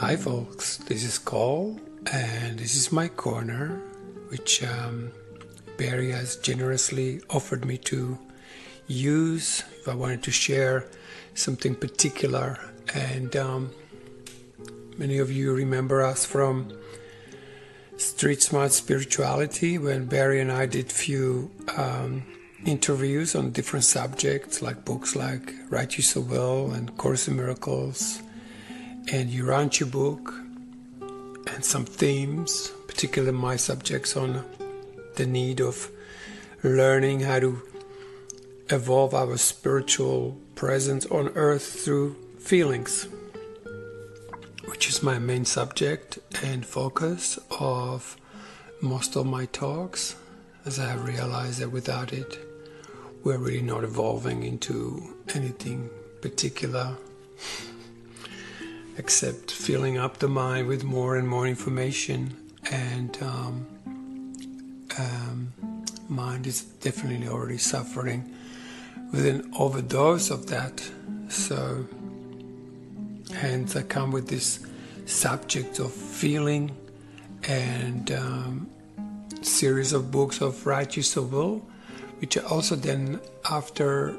Hi folks, this is Cole and this is my corner, which Barry has generously offered me to use if I wanted to share something particular. And many of you remember us from Street Smart Spirituality when Barry and I did few interviews on different subjects, like books like Write You So Well and Course in Miracles and Urantia book, and some themes, particularly my subjects on the need of learning how to evolve our spiritual presence on earth through feelings, which is my main subject and focus of most of my talks, as I have realized that without it we're really not evolving into anything particular except filling up the mind with more and more information, and mind is definitely already suffering with an overdose of that. So hence I come with this subject of feeling and series of books of Write You So Well, which also then, after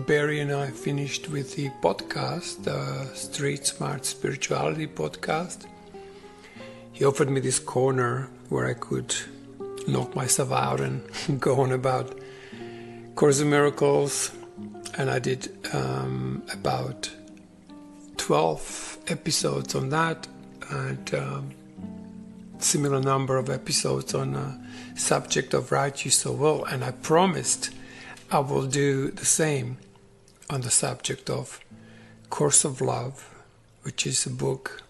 Barry and I finished with the podcast, the Street Smart Spirituality podcast, he offered me this corner where I could knock myself out and go on about Course in Miracles, and I did about 12 episodes on that, and similar number of episodes on the subject of Write You So Well, and I promised I will do the same on the subject of Course of Love, which is a book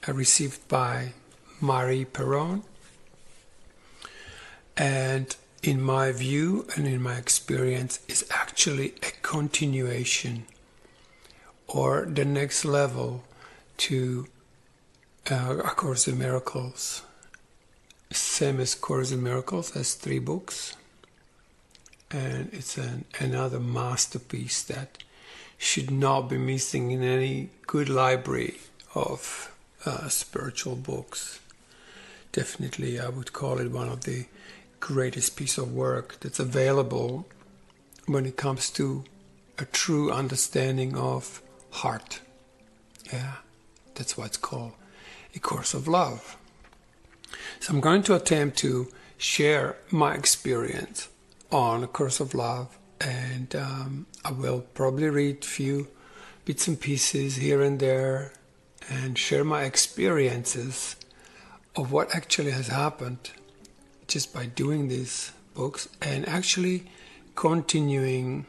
I received by Marie Perron, and in my view and in my experience is actually a continuation or the next level to A Course in Miracles. Same as Course in Miracles, has 3 books, and it's another masterpiece that should not be missing in any good library of spiritual books. Definitely I would call it one of the greatest piece of work that's available when it comes to a true understanding of heart. Yeah, that's why it's called A Course of Love. So I'm going to attempt to share my experience on A Course of Love, and I will probably read few bits and pieces here and there and share my experiences of what actually has happened just by doing these books, and actually continuing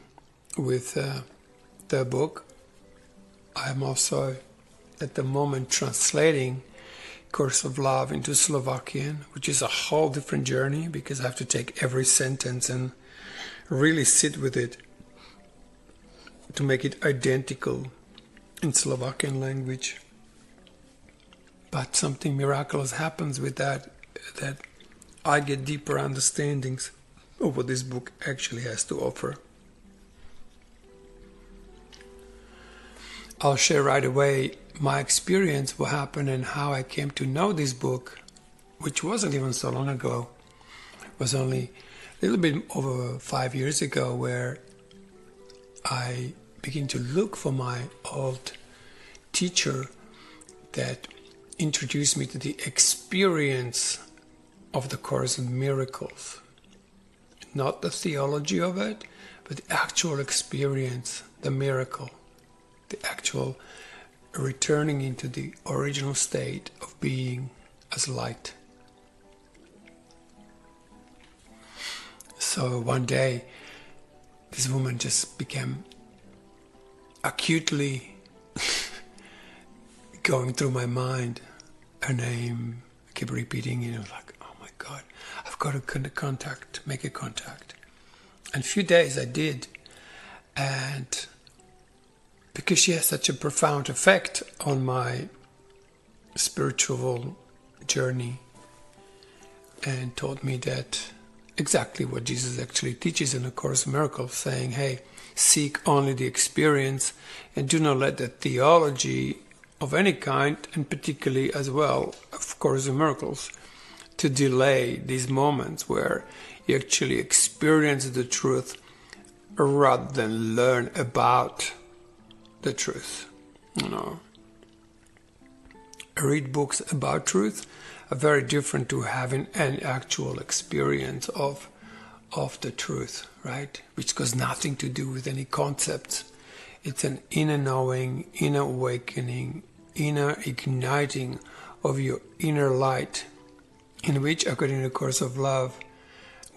with the book. I'm also at the moment translating Course of Love into Slovakian, which is a whole different journey because I have to take every sentence and really sit with it to make it identical in Slovakian language. But something miraculous happens with that I get deeper understandings of what this book actually has to offer. I'll share right away my experience, what happened, and how I came to know this book, which wasn't even so long ago. It was only a little bit over 5 years ago where I began to look for my old teacher that introduced me to the experience of the Course in Miracles. Not the theology of it, but the actual experience, the miracle, the actual returning into the original state of being as light. So one day, this woman just became acutely going through my mind. Her name, I keep repeating it, like, oh my God, I've got to make a contact. And a few days I did, and because she has such a profound effect on my spiritual journey and taught me that exactly what Jesus actually teaches in A Course in Miracles, saying, hey, seek only the experience and do not let the theology of any kind, and particularly as well, of course, in miracles, to delay these moments where you actually experience the truth rather than learn about the truth. You know, read books about truth are very different to having an actual experience of the truth, right? Which has nothing to do with any concepts. It's an inner knowing, inner awakening, inner igniting of your inner light, in which, according to the Course of Love,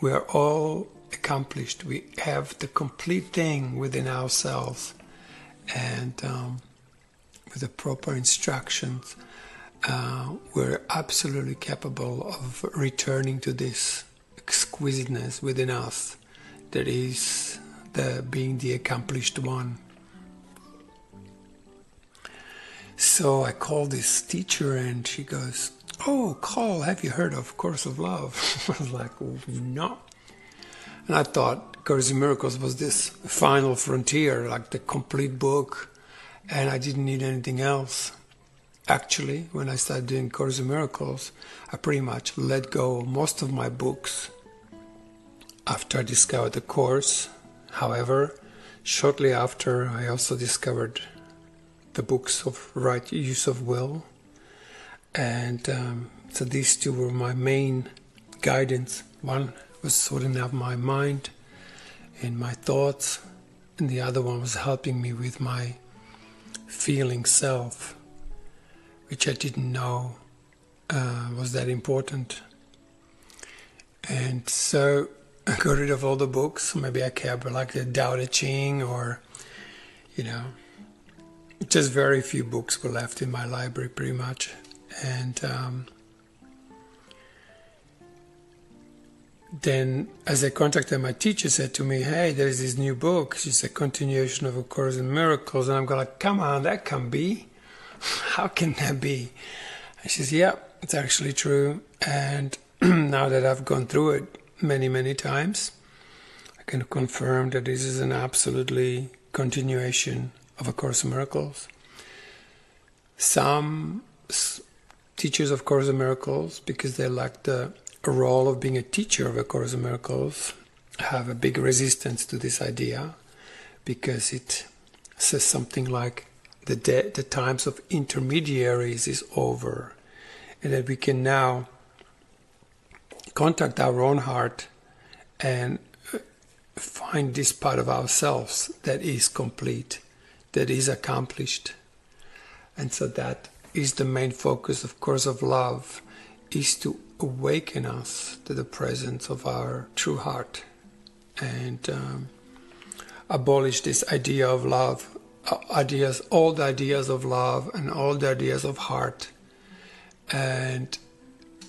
we are all accomplished. We have the complete thing within ourselves, and with the proper instructions, we're absolutely capable of returning to this exquisiteness within us that is being the accomplished one. So I called this teacher and she goes, "Oh, Carl, have you heard of Course of Love?" I was like, "Oh, no." And I thought Course in Miracles was this final frontier, like the complete book, and I didn't need anything else. Actually, when I started doing Course in Miracles, I pretty much let go of most of my books after I discovered the Course. However, shortly after, I also discovered the books of Right Use of Will. And so these two were my main guidance. One was sorting out my mind and my thoughts, and the other one was helping me with my feeling self, which I didn't know was that important. And so I got rid of all the books. Maybe I kept like the Tao Te Ching, or, you know, just very few books were left in my library pretty much. And then as I contacted my teacher, said to me, "Hey, there's this new book. It's a continuation of A Course in Miracles." And I'm going like, "Come on, that can't be. How can that be?" And she says, "Yeah, it's actually true. And now that I've gone through it many, many times, I can confirm that this is an absolutely continuation of A Course in Miracles." Some teachers of Course in Miracles, because they lack the role of being a teacher of A Course in Miracles, have a big resistance to this idea, because it says something like the times of intermediaries is over, and that we can now contact our own heart and find this part of ourselves that is complete, that is accomplished. And so that is the main focus of Course of Love, is to awaken us to the presence of our true heart and abolish this idea of love, old ideas of love and old ideas of heart and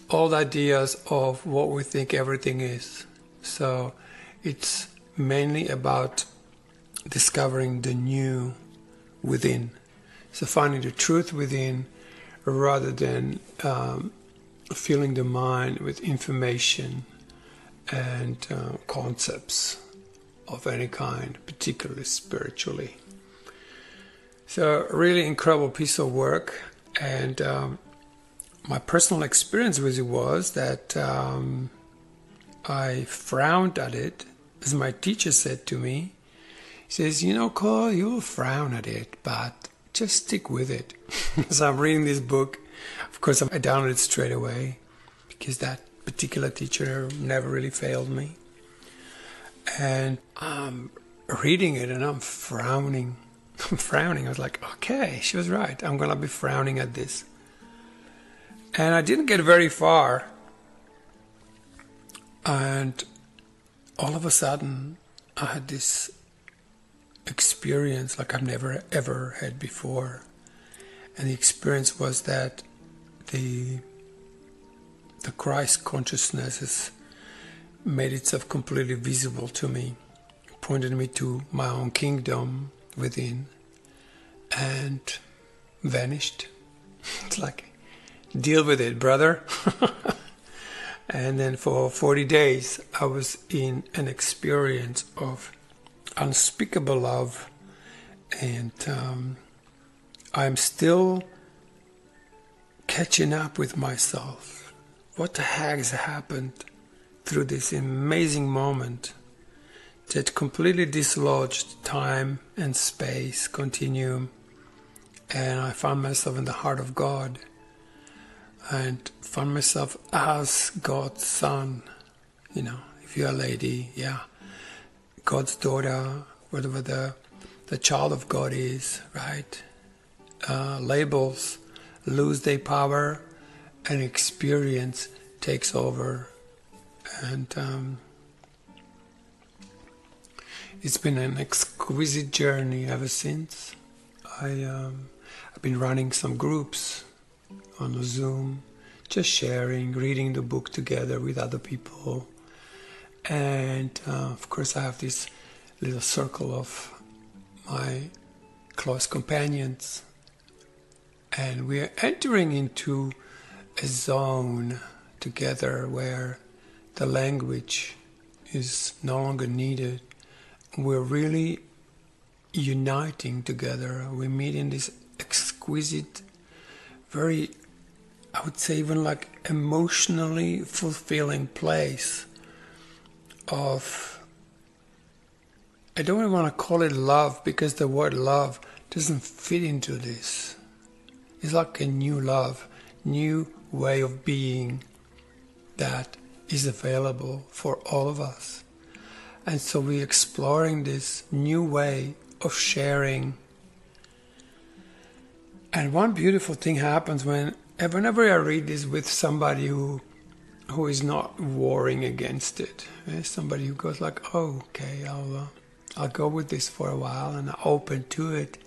old ideas of what we think everything is. So it's mainly about discovering the new within. So finding the truth within, rather than filling the mind with information and concepts of any kind, particularly spiritually. So really incredible piece of work. And my personal experience with it was that I frowned at it, as my teacher said to me. He says, "You know, Cole, you'll frown at it, but just stick with it." So I'm reading this book. Of course, I downloaded it straight away, because that particular teacher never really failed me. And I'm reading it and I'm frowning. I was like, okay, she was right. I'm going to be frowning at this. And I didn't get very far. And all of a sudden, I had this experience like I've never ever had before. And the experience was that the Christ consciousness has made itself completely visible to me, pointed me to my own kingdom within, and vanished. It's like, deal with it, brother. And then for 40 days, I was in an experience of unspeakable love, and I'm still catching up with myself. What the heck has happened through this amazing moment that completely dislodged time and space continuum, and I found myself in the heart of God and found myself as God's son. You know, if you're a lady, yeah, God's daughter, whatever the child of God is, right? Labels lose their power and experience takes over. And it's been an exquisite journey ever since. I've been running some groups on Zoom, just sharing, reading the book together with other people. And of course I have this little circle of my close companions. And we are entering into a zone together where the language is no longer needed. We're really uniting together. We meet in this exquisite, very, I would say even like emotionally fulfilling place of, I don't even want to call it love because the word love doesn't fit into this. It's like a new love, new way of being that is available for all of us. And so we're exploring this new way of sharing. And one beautiful thing happens whenever I read this with somebody who is not warring against it. Somebody who goes like, oh, okay, I'll go with this for a while and I'm open to it.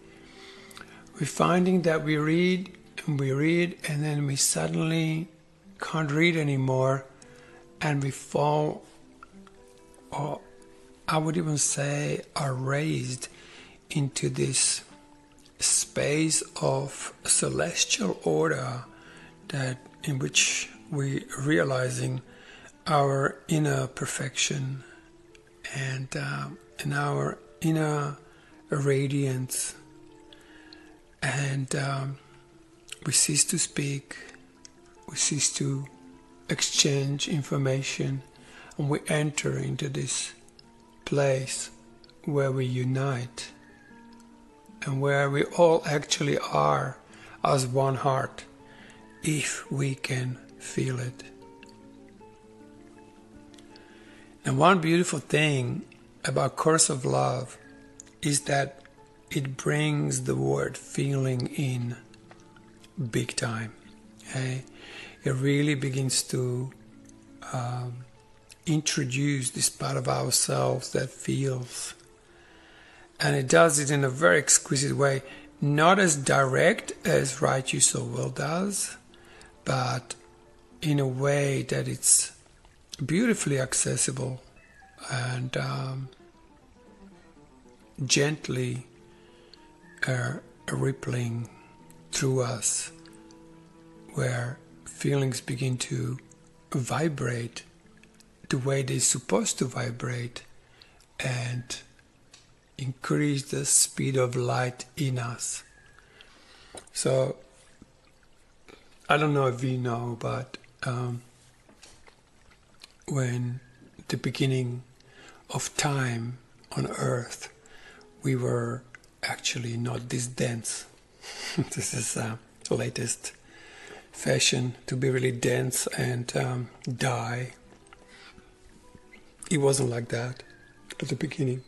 We're finding that we read and then we suddenly can't read anymore and we fall, or I would even say are raised into this space of celestial order that in which we realizing our inner perfection and in our inner radiance, and we cease to speak, we cease to exchange information, and we enter into this place where we unite and where we all actually are as one heart, if we can feel it. And one beautiful thing about Course of Love is that it brings the word feeling in big time. Okay? It really begins to introduce this part of ourselves that feels. And it does it in a very exquisite way, not as direct as Right You So Will does, but in a way that it's beautifully accessible and gently rippling through us, where feelings begin to vibrate the way they're supposed to vibrate and increase the speed of light in us. So I don't know if you know, but when the beginning of time on Earth, we were actually not this dense. This is the latest fashion, to be really dense and die. It wasn't like that at the beginning.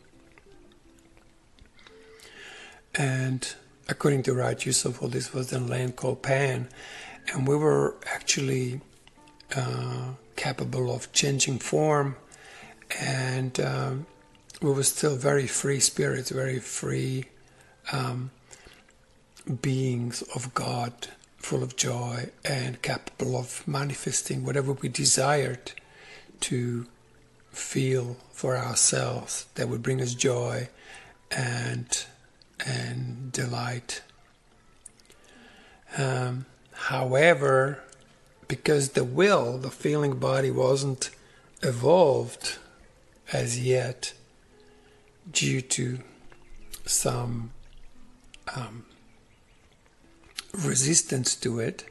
And according to Right Use of All, this was the land called Pan, and we were actually capable of changing form, and we were still very free spirits, very free beings of God, full of joy and capable of manifesting whatever we desired to feel for ourselves that would bring us joy and delight. However, because the will, the feeling body, wasn't evolved as yet due to some resistance to it,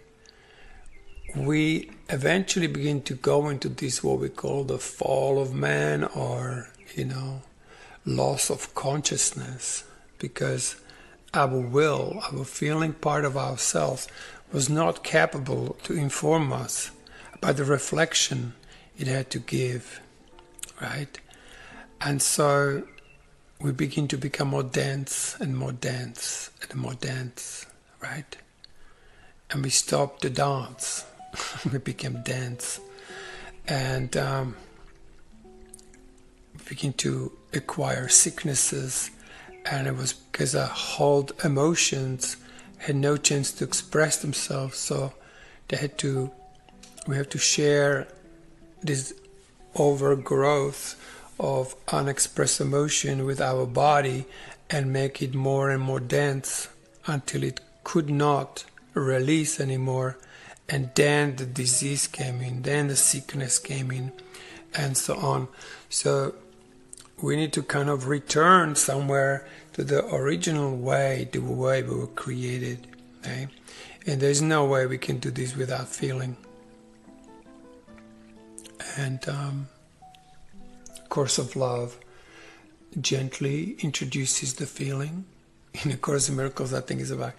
we eventually begin to go into this, what we call the fall of man, or, loss of consciousness, because our will, our feeling part of ourselves, was not capable to inform us about the reflection it had to give, right? And so we begin to become more dense and more dense and more dense, right? And we stop the dance. We became dense. And we begin to acquire sicknesses. And it was because our whole emotions had no chance to express themselves. So we have to share this overgrowth of unexpressed emotion with our body and make it more and more dense until it could not release anymore. And then the disease came in, then the sickness came in, and so on. So we need to kind of return somewhere to the original way, the way we were created. Okay? And there's no way we can do this without feeling. And Course of Love gently introduces the feeling. In the Course of Miracles, I think it's about,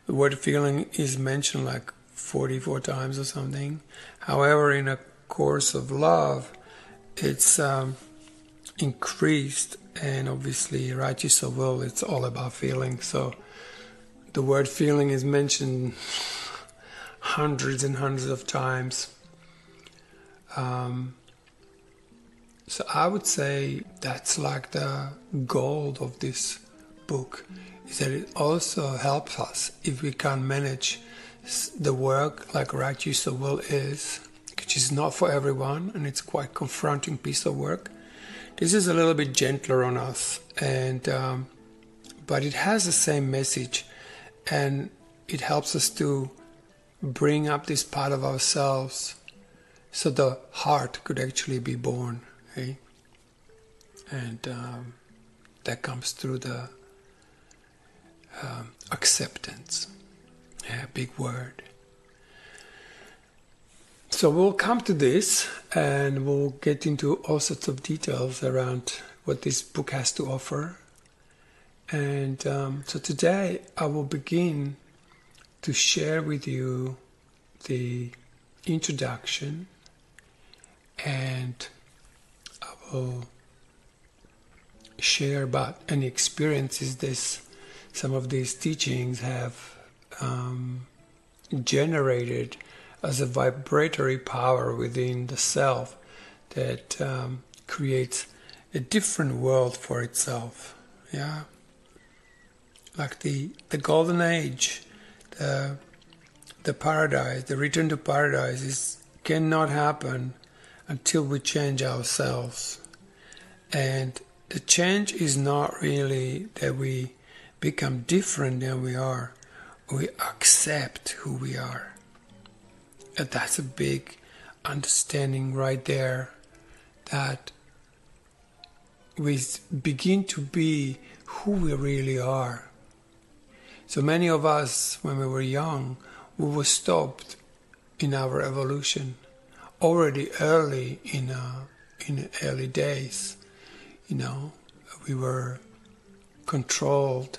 the word feeling is mentioned like 44 times or something. However, in A Course of Love, it's increased, and obviously Righteous of Will, it's all about feeling. So the word feeling is mentioned hundreds and hundreds of times. So I would say that's like the goal of this book, is that it also helps us if we can manage the work like Right Use of Will is, which is not for everyone, and it's quite confronting piece of work. This is a little bit gentler on us, and but it has the same message, and it helps us to bring up this part of ourselves so the heart could actually be born. Okay? And that comes through the acceptance. Yeah, big word. So we'll come to this, and we'll get into all sorts of details around what this book has to offer. And so today I will begin to share with you the introduction, and I will share about any experiences some of these teachings have generated as a vibratory power within the self that creates a different world for itself. Yeah, like the golden age, the paradise, the return to paradise cannot happen until we change ourselves. And the change is not really that we become different than we are. We accept who we are. And that's a big understanding right there, that we begin to be who we really are. So many of us, when we were young, we were stopped in our evolution already early in early days. We were controlled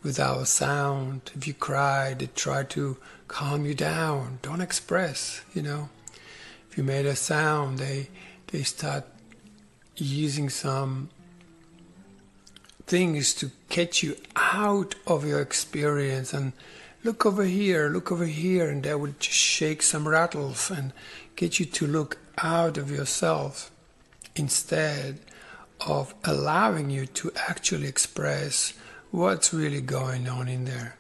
with our sound. If you cried, they tried to calm you down. Don't express, If you made a sound, they start using some things to catch you out of your experience, and look over here, and they would just shake some rattles and get you to look out of yourself instead of allowing you to actually express what's really going on in there.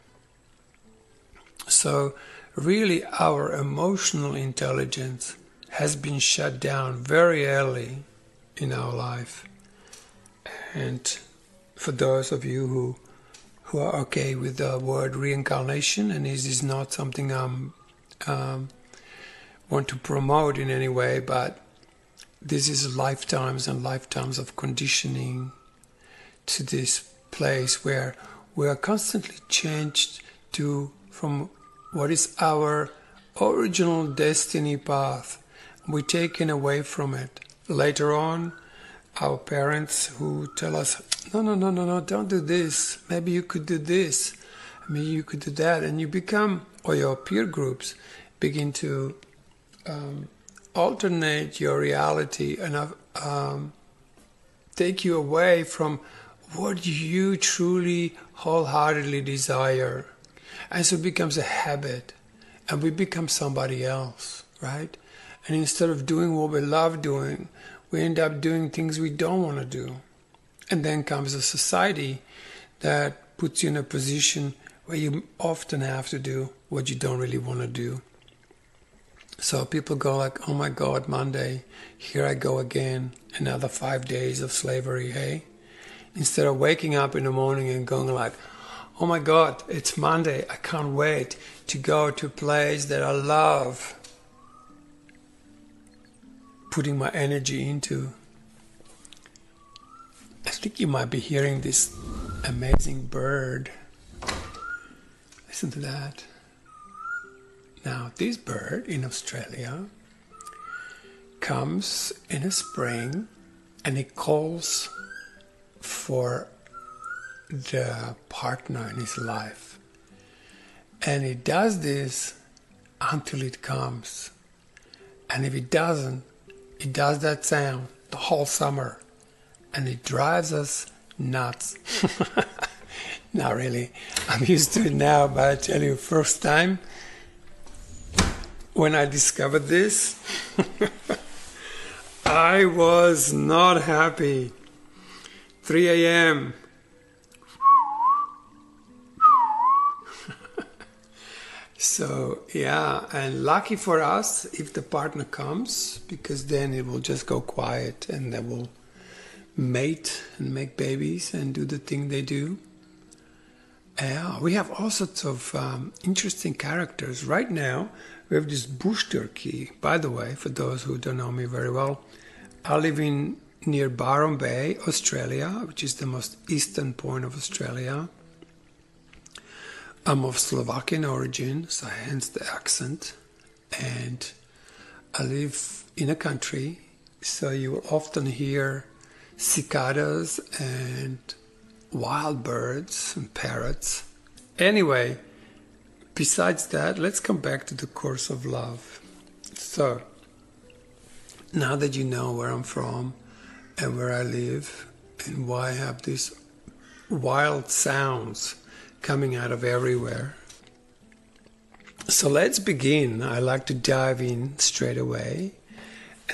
So really our emotional intelligence has been shut down very early in our life. And for those of you who are okay with the word reincarnation, and this is not something I want to promote in any way, but this is lifetimes and lifetimes of conditioning to this place where we are constantly changed from what is our original destiny path. We're taken away from it. Later on, our parents who tell us, no, don't do this. Maybe you could do this. Maybe you could do that. And you become, or your peer groups begin to alternate your reality and take you away from what you truly wholeheartedly desire. And so it becomes a habit, and we become somebody else, right? And instead of doing what we love doing, we end up doing things we don't want to do. And then comes a society that puts you in a position where you often have to do what you don't really want to do. So people go like, oh my God, Monday, here I go again, another 5 days of slavery, hey? Instead of waking up in the morning and going like, oh my God, it's Monday, I can't wait to go to a place that I love, putting my energy into. I think you might be hearing this amazing bird. Listen to that. Now, this bird in Australia comes in the spring and it calls for the partner in his life. And it does this until it comes. And if it doesn't, it does that sound the whole summer. And it drives us nuts. Not really. I'm used to it now, but I tell you, first time when I discovered this, I was not happy. 3 a.m. So, yeah, and lucky for us if the partner comes, because then it will just go quiet and they will mate and make babies and do the thing they do. We have all sorts of interesting characters. Right now, we have this bush turkey. By the way, for those who don't know me very well, I live near Byron Bay, Australia, which is the most eastern point of Australia. I'm of Slovakian origin, so hence the accent. And I live in a country, so you will often hear cicadas and wild birds and parrots. Anyway, besides that, let's come back to the course of love. So, now that you know where I'm from and where I live and why I have these wild sounds coming out of everywhere. So let's begin. I like to dive in straight away.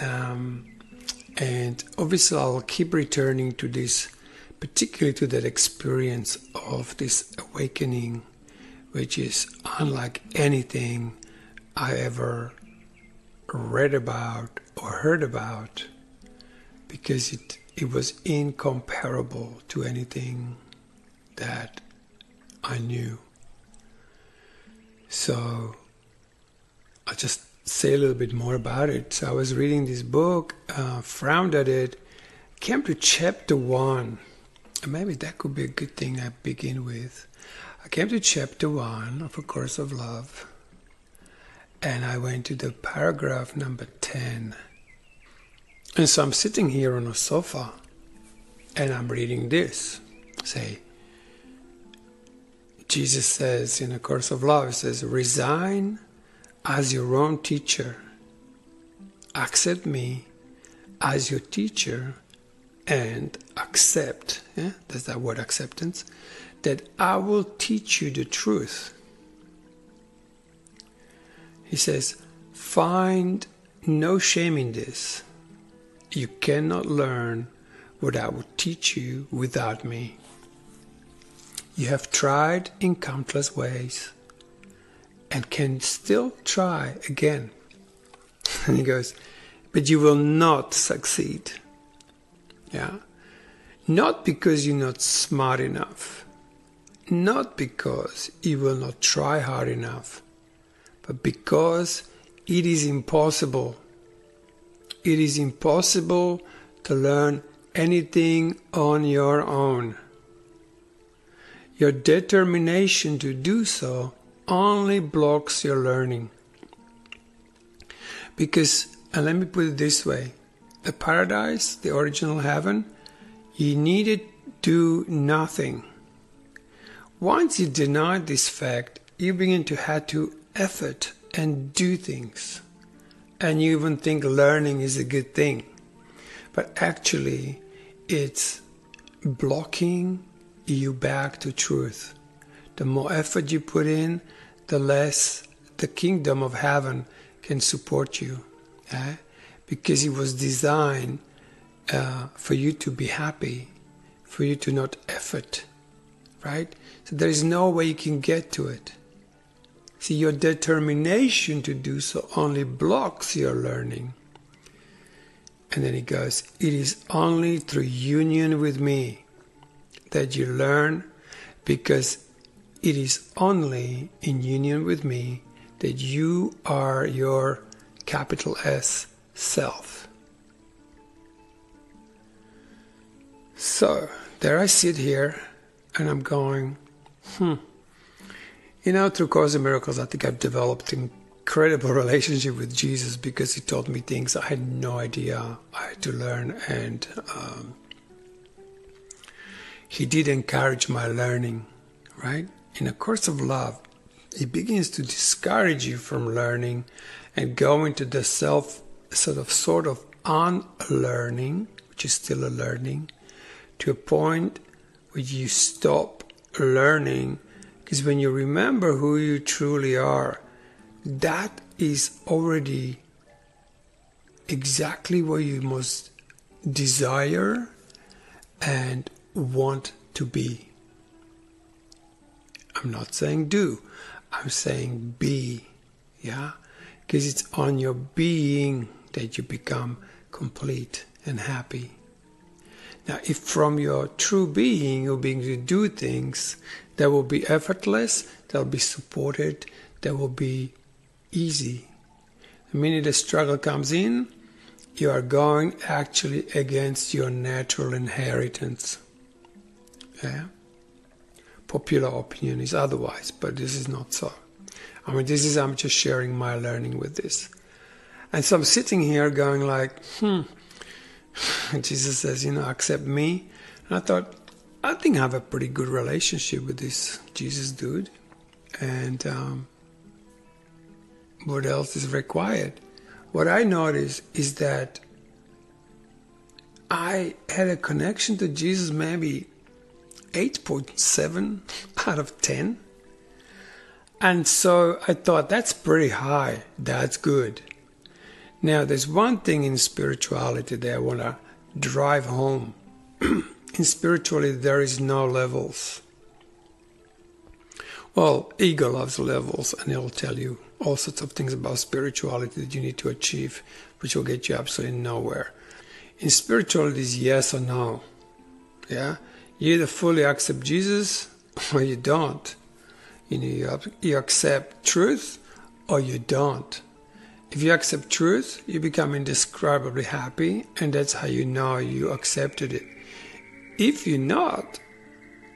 And obviously I'll keep returning to this, particularly to that experience of this awakening, which is unlike anything I ever read about or heard about, because it was incomparable to anything that I knew. So I'll just say a little bit more about it. So I was reading this book, frowned at it, came to chapter 1. And maybe that could be a good thing I begin with. I came to chapter 1 of A Course of Love, and I went to the paragraph number 10. And so I'm sitting here on a sofa, and I'm reading this. Say, Jesus says in A Course of Love, it says, resign as your own teacher. Accept me as your teacher and accept, that's that word acceptance, that I will teach you the truth. He says, find no shame in this. You cannot learn what I will teach you without me. You have tried in countless ways and can still try again. And he goes, but you will not succeed. Yeah? Not because you're not smart enough. Not because you will not try hard enough. But because it is impossible. It is impossible to learn anything on your own. Your determination to do so only blocks your learning. Because, and let me put it this way, the paradise, the original heaven, you needed do nothing. Once you deny this fact, you begin to have to effort and do things. And you even think learning is a good thing. But actually, it's blocking you back to truth. The more effort you put in, the less the kingdom of heaven can support you. Because it was designed for you to be happy, for you to not effort, right? So there is no way you can get to it. See, your determination to do so only blocks your learning. And then he goes, it is only through union with me that you learn, because it is only in union with me that you are your capital S self. So there I sit here and I'm going, through Course in Miracles, I think I've developed an incredible relationship with Jesus, because he taught me things I had no idea I had to learn, and he did encourage my learning, right? In A Course of Love, he begins to discourage you from learning and go into the sort of unlearning, which is still a learning, to a point where you stop learning. Because when you remember who you truly are, that is already exactly what you must desire and want to be. I'm not saying do, I'm saying be, yeah? Because it's on your being that you become complete and happy. Now, if from your true being you're being to do things, that will be effortless, that will be supported, that will be easy. The minute the struggle comes in, you are going actually against your natural inheritance. Yeah? Popular opinion is otherwise, but this is not so. I'm just sharing my learning with this. And so I'm sitting here going like, Jesus says, accept me. And I thought, I think I have a pretty good relationship with this Jesus dude. And what else is required? What I noticed is that I had a connection to Jesus maybe 8.7 out of 10. And so I thought, that's pretty high. That's good. Now, there's one thing in spirituality that I want to drive home. In spirituality, there is no levels. Well, ego loves levels, and it'll tell you all sorts of things about spirituality that you need to achieve, which will get you absolutely nowhere. In spirituality, it's yes or no. Yeah? You either fully accept Jesus or you don't. You accept truth or you don't. If you accept truth, you become indescribably happy, and that's how you know you accepted it. If you're not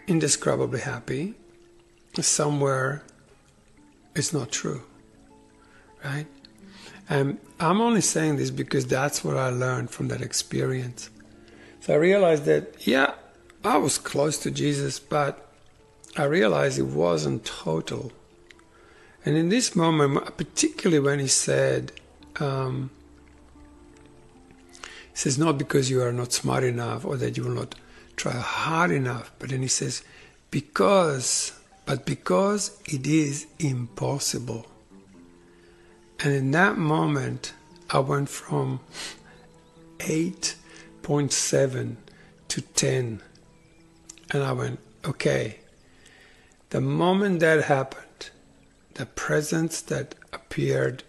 indescribably happy, somewhere it's not true, right? I'm only saying this because that's what I learned from that experience. So I realized that, yeah, I was close to Jesus, but I realized it wasn't total. And in this moment, particularly when he said, not because you are not smart enough or that you will not try hard enough, but then he says, because it is impossible. And in that moment, I went from 8.7 to 10. And I went, okay, the moment that happened, the presence that appeared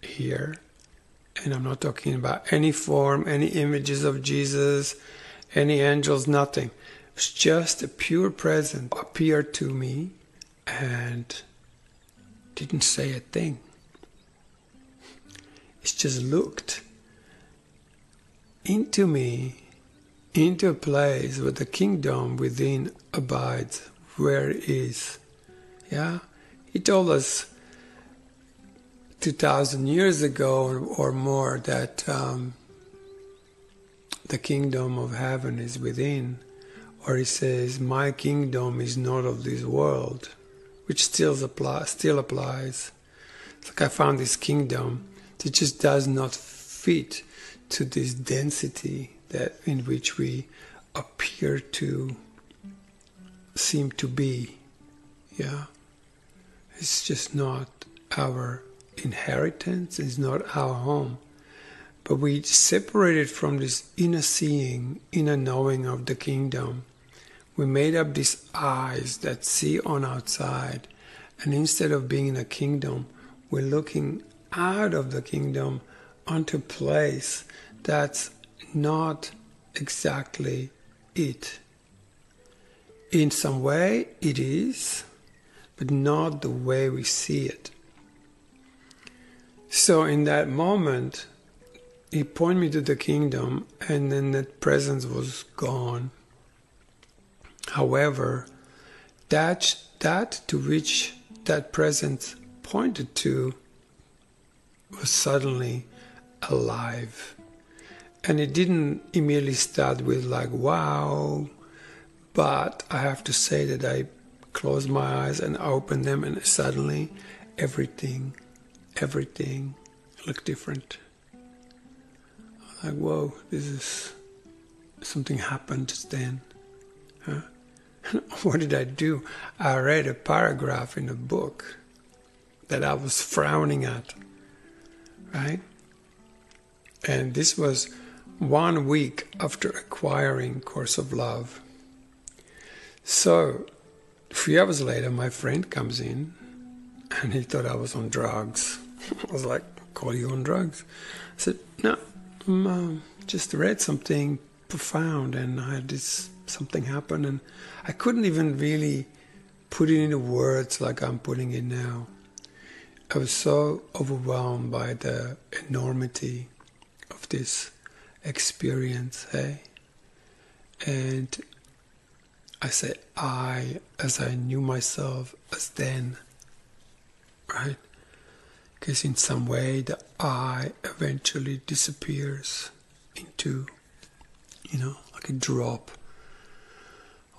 here, and I'm not talking about any form, any images of Jesus, any angels, nothing. It was just a pure presence appeared to me and didn't say a thing. It just looked into me, into a place where the kingdom within abides, where it is. Yeah? He told us 2,000 years ago or more that the kingdom of heaven is within, or he says, my kingdom is not of this world, which still applies. It's like I found this kingdom that just does not fit to this density that in which we appear to seem to be. Yeah, it's just not our inheritance, it's not our home. But we separated from this inner seeing, inner knowing of the kingdom. We made up these eyes that see on outside, and instead of being in a kingdom, we're looking out of the kingdom onto a place that's not exactly it. In some way it is, but not the way we see it. So in that moment, he pointed me to the kingdom, and then that presence was gone. However, that to which that presence pointed to was suddenly alive. And it didn't immediately start with like, wow, but I have to say that I closed my eyes and opened them, and suddenly everything looked different. Like, whoa, this is, something happened just then. Huh? What did I do? I read a paragraph in a book that I was frowning at, right? And this was 1 week after acquiring Course of Love. So, 3 hours later, my friend comes in, and he thought I was on drugs. I was like, call you on drugs? I said, no, just read something profound, and I had this something happen, and I couldn't even really put it into words like I'm putting it now. I was so overwhelmed by the enormity of this experience, hey? And I say I, as I knew myself as then, right? Because in some way the I eventually disappears into, like a drop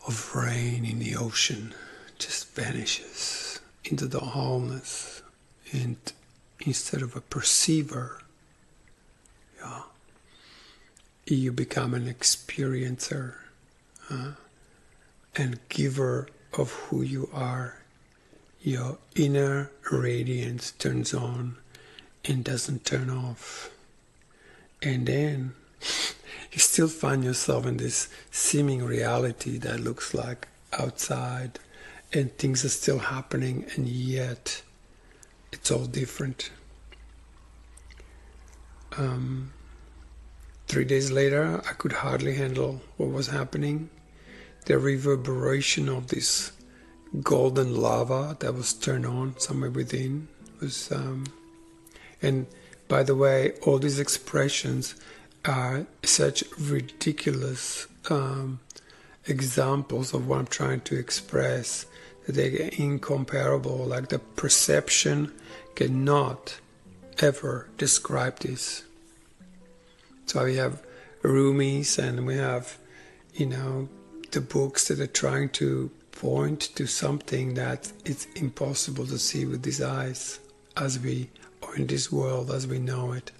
of rain in the ocean, just vanishes into the wholeness, and instead of a perceiver, you become an experiencer and giver of who you are. Your inner radiance turns on and doesn't turn off. And then you still find yourself in this seeming reality that looks like outside, and things are still happening, and yet it's all different. 3 days later, I could hardly handle what was happening. The reverberation of this golden lava that was turned on somewhere within was, and by the way, all these expressions are such ridiculous examples of what I'm trying to express that they're incomparable. Like the perception cannot ever describe this. So we have Rumis, and we have, the books that are trying to point to something that it's impossible to see with these eyes or in this world as we know it.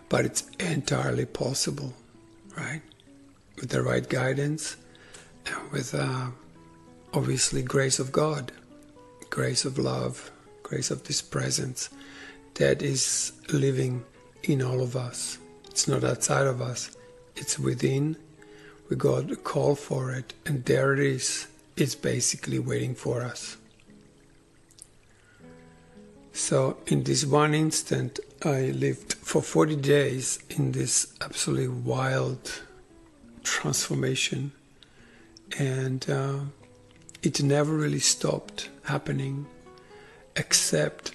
But it's entirely possible, right? With the right guidance, and with obviously grace of God, grace of love, grace of this presence that is living in all of us. It's not outside of us, it's within. We got a call for it, and there it is. It's basically waiting for us. So in this one instant, I lived for 40 days in this absolutely wild transformation, and it never really stopped happening, except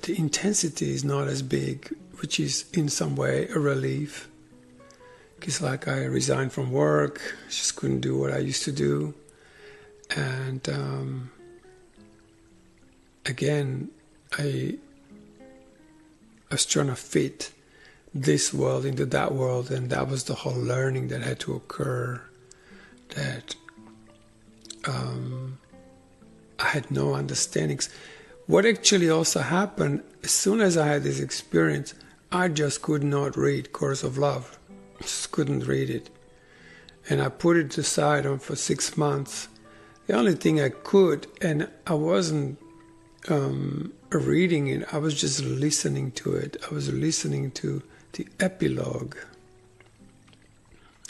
the intensity is not as big, which is in some way a relief. It's like I resigned from work, just couldn't do what I used to do, and again, I was trying to fit this world into that world, and that was the whole learning that had to occur, that I had no understandings. What actually also happened, as soon as I had this experience, I just could not read Course of Love. Just couldn't read it. And I put it aside for 6 months. The only thing I could, and I wasn't reading it, I was just listening to it. I was listening to the epilogue.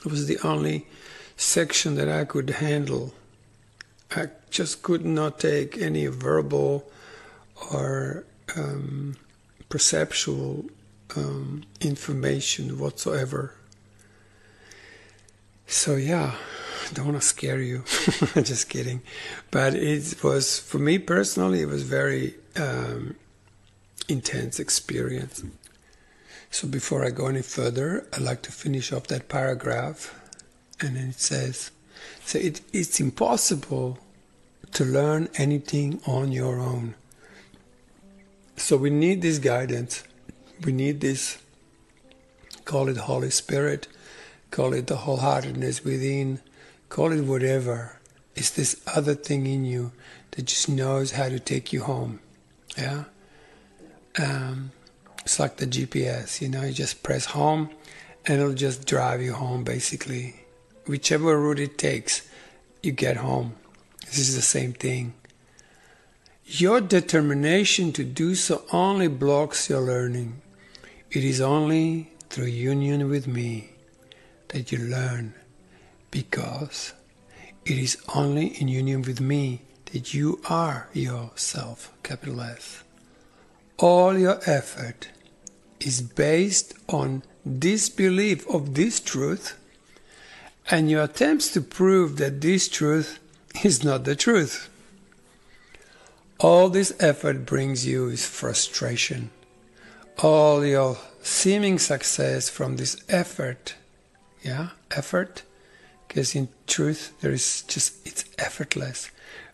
It was the only section that I could handle. I just could not take any verbal or perceptual information whatsoever. So yeah, I don't want to scare you. Just kidding. But it was, for me personally, it was very intense experience. So before I go any further, I'd like to finish off that paragraph. And then it says, so it's impossible to learn anything on your own. So we need this guidance. We need this, call it Holy Spirit, call it the wholeheartedness within, call it whatever. It's this other thing in you that just knows how to take you home. Yeah? It's like the GPS, you just press home and it'll just drive you home basically. Whichever route it takes, you get home. This is the same thing. Your determination to do so only blocks your learning. It is only through union with me that you learn, because it is only in union with me that you are yourself, capital S. All your effort is based on disbelief of this truth, and your attempts to prove that this truth is not the truth. All this effort brings you is frustration. All your seeming success from this effort, effort, because in truth there is just, it's effortless,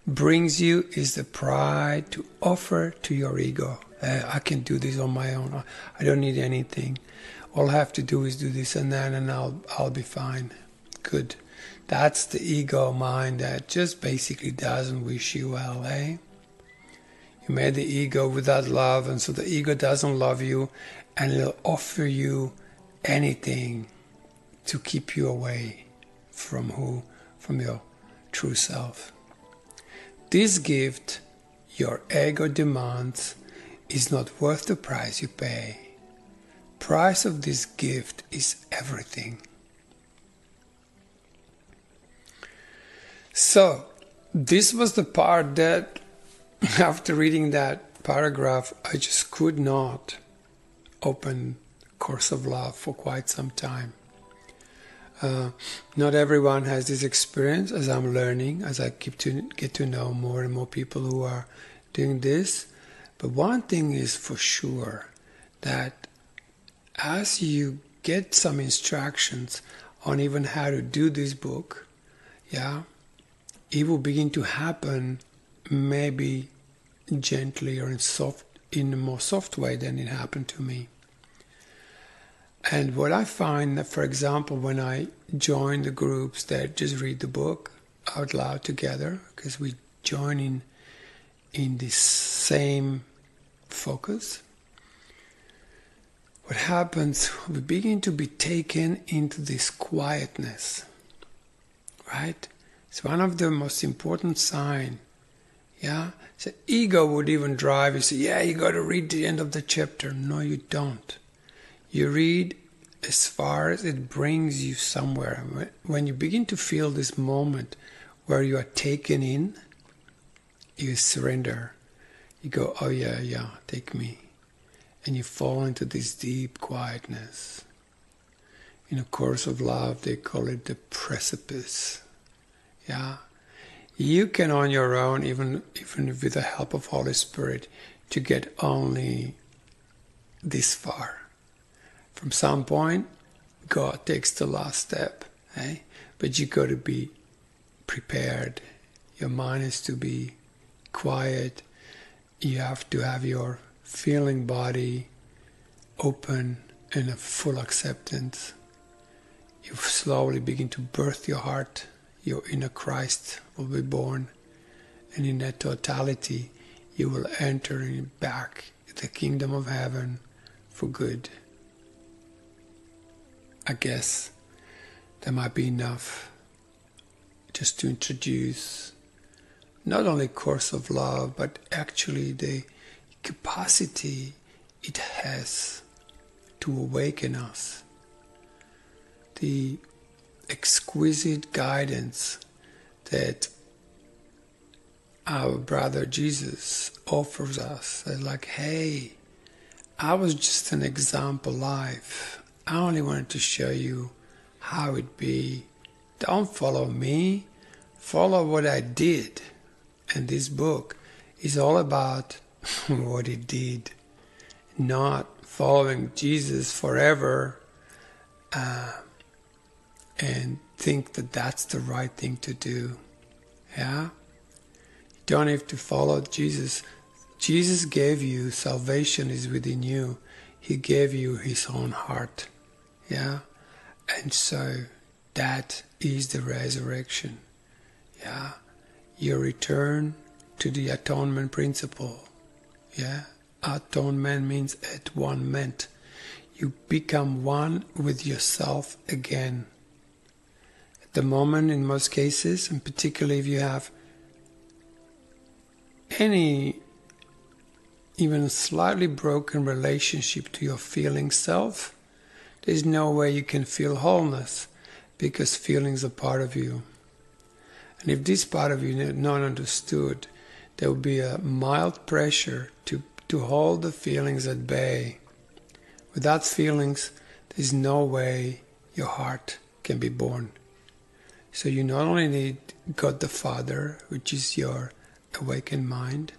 brings you is the pride to offer to your ego. I can do this on my own. I don't need anything. All I have to do is do this and that, and I'll be fine. Good. That's the ego mind that just basically doesn't wish you well, eh? You made the ego without love, and so the ego doesn't love you, and it'll offer you anything to keep you away from your true self. This gift your ego demands is not worth the price you pay. Price of this gift is everything. So, this was the part that, after reading that paragraph, I just could not open Course of Love for quite some time. Not everyone has this experience, as I'm learning, as I get to know more and more people who are doing this. But one thing is for sure, that as you get some instructions on even how to do this book, it will begin to happen maybe gently or in a more soft way than it happened to me. And what I find that, for example, when I join the groups that just read the book out loud together, because we join in this same focus, what happens, we begin to be taken into this quietness, right? It's one of the most important signs. So ego would even drive you, say, you got to read the end of the chapter. No, you don't. You read as far as it brings you somewhere. When you begin to feel this moment where you are taken in, you surrender. You go, oh yeah, take me. And you fall into this deep quietness. In A Course of Love, they call it the precipice. You can on your own, even with the help of Holy Spirit, to get only this far. From some point, God takes the last step. But you got to be prepared. Your mind is to be quiet. you have to have your feeling body open and a full acceptance. You slowly begin to birth your heart. Your inner Christ will be born. And in that totality, you will enter back the kingdom of heaven for good. I guess that might be enough just to introduce not only Course of Love, but actually the capacity it has to awaken us. The exquisite guidance that our brother Jesus offers us. It's like, hey, I was just an example life. I only wanted to show you how it be. Don't follow me, follow what I did. And this book is all about what he did, not following Jesus forever and think that that's the right thing to do. Yeah? You don't have to follow Jesus. Jesus gave you, salvation is within you. He gave you his own heart. Yeah? And so that is the resurrection. Yeah? Your return to the atonement principle. Yeah? Atonement means at one meant. You become one with yourself again. At the moment, in most cases, and particularly if you have any even slightly broken relationship to your feeling self, there's no way you can feel wholeness, because feelings are part of you. And if this part of you is not understood, there will be a mild pressure to hold the feelings at bay. Without feelings, there's no way your heart can be born. So you not only need God the Father, which is your awakened mind,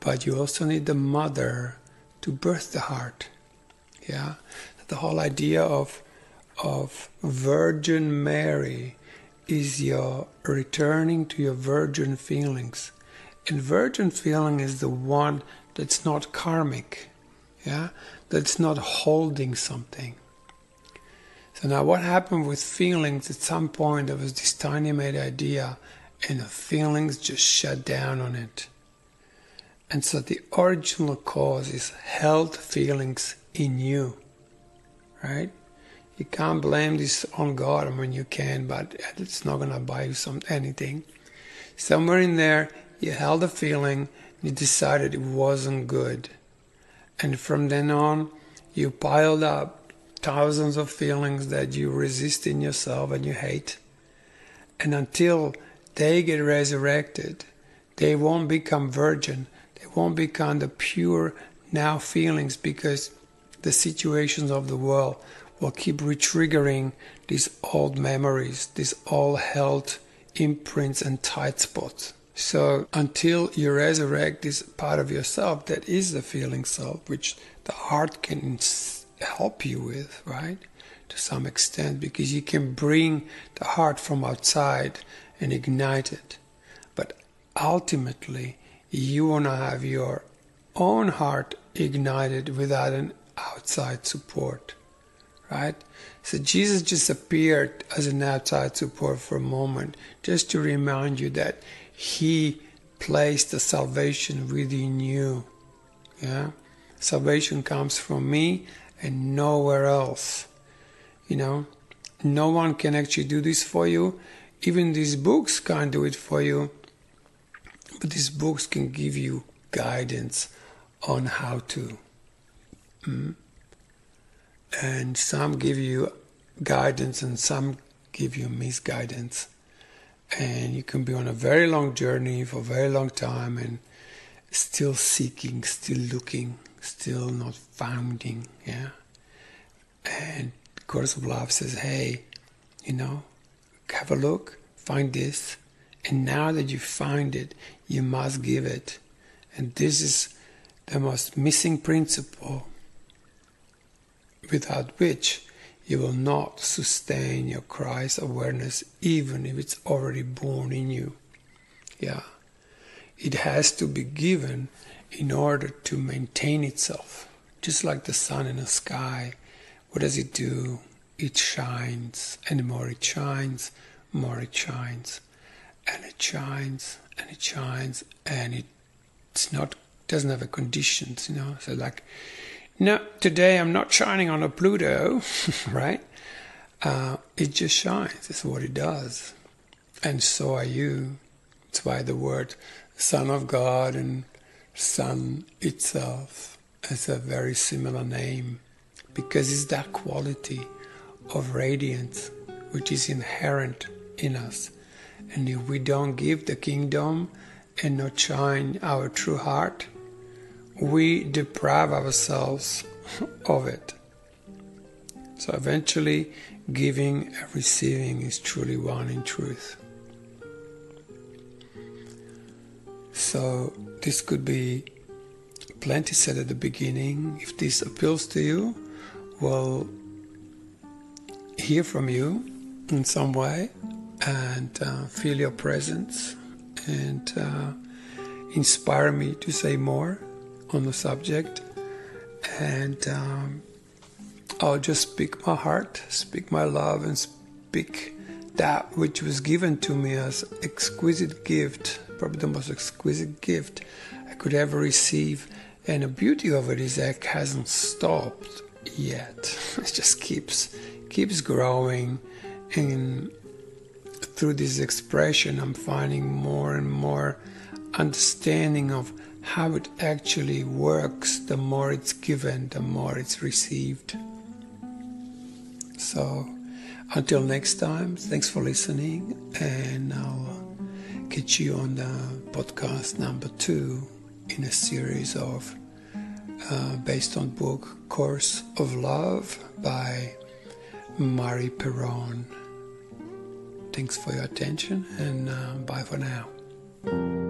but you also need the mother to birth the heart. Yeah, the whole idea of Virgin Mary is your returning to your virgin feelings. And virgin feeling is the one that's not karmic, yeah, that's not holding something. So now what happened with feelings, at some point there was this tiny made idea and the feelings just shut down on it. And so the original cause is held feelings in you, right? You can't blame this on God. I mean, you can, but it's not going to buy you anything. Somewhere in there, you held a feeling, you decided it wasn't good. And from then on, you piled up thousands of feelings that you resist in yourself and you hate. And until they get resurrected, they won't become virgin. They won't become the pure now feelings, because the situations of the world will keep re-triggering these old memories, these old held imprints and tight spots. So until you resurrect this part of yourself that is the feeling self, which the heart can help you with, right? To some extent, because you can bring the heart from outside and ignite it. But ultimately, you want to have your own heart ignited without an outside support, right? So Jesus just appeared as an outside support for a moment, just to remind you that he placed the salvation within you. Yeah, salvation comes from me and nowhere else. You know, no one can actually do this for you. Even these books can't do it for you. But these books can give you guidance on how to. And some give you guidance and some give you misguidance. And you can be on a very long journey for a very long time and still seeking, still looking, still not finding. Yeah. And the Course of Love says, hey, you know, have a look, find this. And now that you find it, you must give it. And this is the most missing principle, without which you will not sustain your Christ awareness, even if it's already born in you. Yeah. It has to be given in order to maintain itself. Just like the sun in the sky, what does it do? It shines, and the more it shines, more it shines, and it shines, and it shines, and doesn't have a conditions, So like, no, today I'm not shining on a Pluto, right? It just shines. It's what it does, and so are you. That's why the word Son of God and Sun itself has a very similar name, because it's that quality of radiance which is inherent in us. And if we don't give the kingdom and not shine our true heart, we deprive ourselves of it. So eventually, giving and receiving is truly one in truth. So this could be plenty said at the beginning. If this appeals to you, we'll hear from you in some way and feel your presence and inspire me to say more on the subject. And I'll just speak my heart, speak my love, and speak that which was given to me as exquisite gift, probably the most exquisite gift I could ever receive. And the beauty of it is that it hasn't stopped yet. It just keeps growing, and through this expression I'm finding more and more understanding of how it actually works. The more it's given, the more it's received. So until next time, thanks for listening, and I'll catch you on the podcast number 2 in a series of based on book Course of Love by Marie Perron. Thanks for your attention, and bye for now.